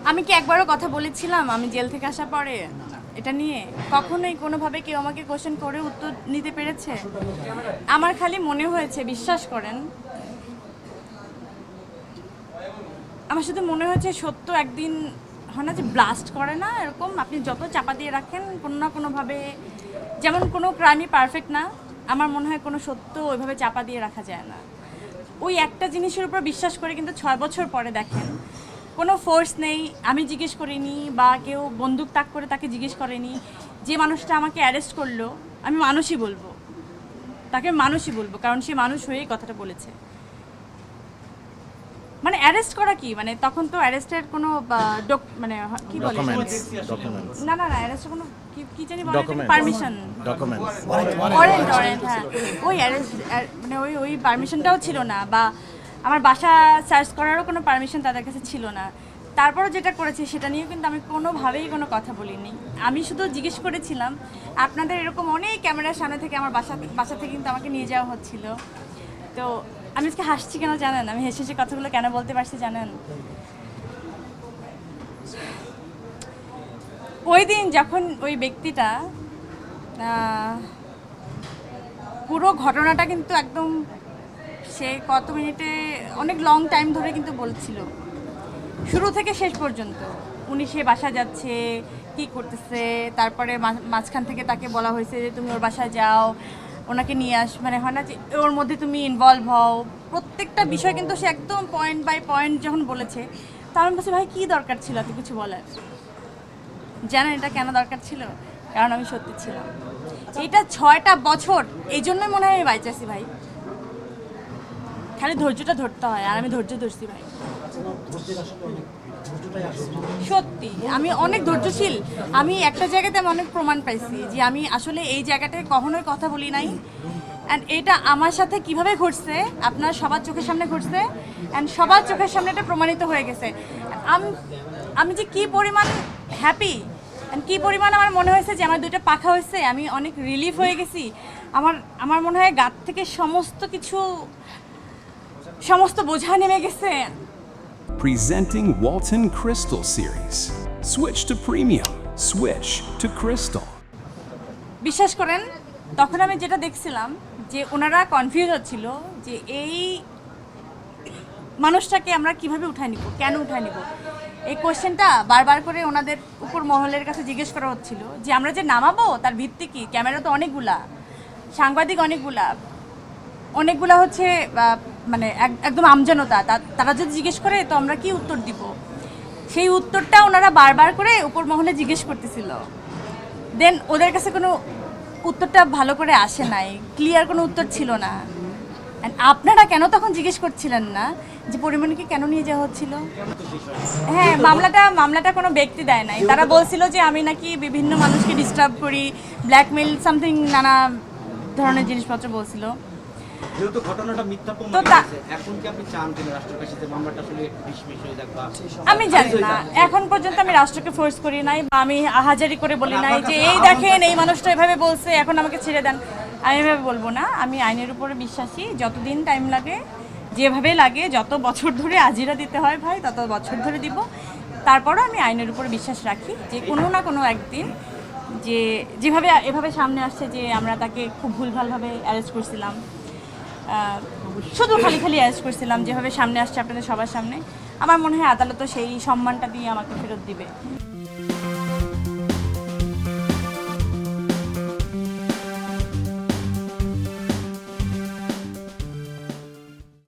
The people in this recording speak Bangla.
আমি কি একবারও কথা বলেছিলাম আমি জেল থেকে আসার পরে এটা নিয়ে? কখনোই কোনোভাবে কেউ আমাকে কোশ্চেন করে উত্তর নিতে পেরেছে? আমার খালি মনে হয়েছে, বিশ্বাস করেন, আমার শুধু মনে হয়েছে সত্য একদিন হয় না যে ব্লাস্ট করে না, এরকম আপনি যত চাপা দিয়ে রাখেন কোনো না কোনোভাবে, যেমন কোনো ক্রাইমই পারফেক্ট না, আমার মনে হয় কোনো সত্য ওইভাবে চাপা দিয়ে রাখা যায় না। ওই একটা জিনিসের উপর বিশ্বাস করে কিন্তু 6 বছর পরে দেখেন কোনো ফোর্স নেই, আমি জিজ্ঞেস করিনি বা কেউ বন্দুক তাক করে তাকে জিজ্ঞেস করেনি। যে মানুষটা আমাকে অ্যারেস্ট করলো আমি মানুষই বলবো, তাকে মানুষই বলবো, কারণ সে মানুষ হয়েই কথাটা বলেছে। মানে অ্যারেস্ট করা কি, মানে তখন তো অ্যারেস্টের কোনো মানে কি বলে, না না না অ্যারেস্টের কোনো কি জানি বলে, পারমিশন, ওয়ারেন্ট, হ্যাঁ ওই অ্যারেস্ট, মানে ওই পারমিশনটাও ছিল না, বা আমার বাসা সার্চ করারও কোনো পারমিশন তাদের কাছে ছিল না। তারপরও যেটা করেছে সেটা নিয়েও কিন্তু আমি কোনোভাবেই কোনো কথা বলিনি। আমি শুধু জিজ্ঞেস করেছিলাম, আপনাদের এরকম অনেক ক্যামেরার সামনে থেকে আমার বাসা থেকে কিন্তু আমাকে নিয়ে যাওয়া হচ্ছিল, তো আমি আজকে হাসছি কেন জানেন? আমি হেসে হেসে কথাগুলো কেন বলতে পারছি জানেন? ওই দিন যখন ওই ব্যক্তিটা পুরো ঘটনাটা কিন্তু একদম সে কত মিনিটে অনেক লং টাইম ধরে কিন্তু বলছিল, শুরু থেকে শেষ পর্যন্ত উনি সে বাসা যাচ্ছে কি করতেছে, তারপরে মাঝখান থেকে তাকে বলা হয়েছে যে তুমি ওর বাসায় যাও, ওনাকে নিয়ে আস, মানে হয় না যে ওর মধ্যে তুমি ইনভলভ হও, প্রত্যেকটা বিষয় কিন্তু সে একদম পয়েন্ট বাই পয়েন্ট যখন বলেছে, তা আমি বলছি ভাই কী দরকার ছিল এত কিছু বলার? জানেন এটা কেন দরকার ছিল? কারণ আমি সত্যি ছিলাম। এটা 6টা বছর এই জন্যই মনে হয় আমি বাইচাছি ভাই, খালি ধৈর্যটা ধরতে হয়, আর আমি ধৈর্য ধরছি ভাই, সত্যি আমি অনেক ধৈর্যশীল। আমি একটা জায়গাতে আমি অনেক প্রমাণ পাইছি যে আমি আসলে এই জায়গাটায় কখনোই কথা বলি নাই, অ্যান্ড এটা আমার সাথে কিভাবে ঘটছে আপনার সবার চোখের সামনে ঘটছে, অ্যান্ড সবার চোখের সামনে এটা প্রমাণিত হয়ে গেছে। আমি যে কী পরিমাণ হ্যাপি, অ্যান্ড কী পরিমাণ আমার মনে হয়েছে যে আমার 2টা পাখা হয়েছে, আমি অনেক রিলিফ হয়ে গেছি। আমার মনে হয় গাত থেকে সমস্ত বোঝা নেমে গেছে। Presenting Walton Crystal Series. Switch to premium. Switch to Crystal. বিশ্বাস করেন তখন আমি যেটা দেখছিলাম যে ওনারা কনফিউজ হচ্ছিল যে এই মানুষটাকে আমরা কিভাবে উঠায় নিব, কেন উঠায় নিব, এই কোশ্চেনটা বারবার করে ওনাদের উপর মহলের কাছে জিজ্ঞেস করা হচ্ছিল যে আমরা যে নামাবো তার ভিত্তি কী, ক্যামেরা তো অনেকগুলা, সাংবাদিক অনেকগুলা হচ্ছে মানে একদম আমজনতা, তারা যদি জিজ্ঞেস করে তো আমরা কি উত্তর দিব, সেই উত্তরটা ওনারা বারবার করে উপর মহলে জিজ্ঞেস করতেছিল। দেন ওদের কাছে কোনো উত্তরটা ভালো করে আসে নাই, ক্লিয়ার কোনো উত্তর ছিল না। অ্যান্ড আপনারা কেন তখন জিজ্ঞেস করছিলেন না যে পরিমণিকে কেন নিয়ে যাওয়া হচ্ছিল? হ্যাঁ, মামলাটা কোনো ব্যক্তি দেয় নাই, তারা বলছিল যে আমি নাকি বিভিন্ন মানুষকে ডিস্টার্ব করি, ব্ল্যাকমেল সামথিং নানা ধরনের জিনিসপত্র বলছিল। যেহেতু ঘটনাটা মিথ্যা প্রমাণিত হয়েছে, এখন কি আপনি চান যে রাষ্ট্রের কাছে যে মামলাটা আসলে ডিসমিস হয়ে যাক? বা আমি জানি না, এখন পর্যন্ত আমি রাষ্ট্রকে ফোর্স করি নাই, বা আমি হাজারি করে বলি নাই যে এই দেখেন এই মানুষটা এভাবে বলছে এখন আমাকে ছেড়ে দেন, আমি এভাবে বলবো না। আমি আইনের উপরে বিশ্বাসী, যতদিন টাইম লাগে যেভাবে লাগে, যত বছর ধরে আজিরা দিতে হয় ভাই তত বছর ধরে দিব, তারপরও আমি আইনের উপরে বিশ্বাস রাখি যে কোনো না কোনো একদিন যে যেভাবে এভাবে সামনে আসছে যে আমরা তাকে খুব ভুলভালভাবে অ্যারেস্ট করছিলাম, শুধু খালি অ্যারেস্ট করছিলাম, যেভাবে সামনে আসছে আপনাদের সবার সামনে, আমার মনে হয় আদালত সেই সম্মানটা দিয়ে আমাকে ফেরত দিবে।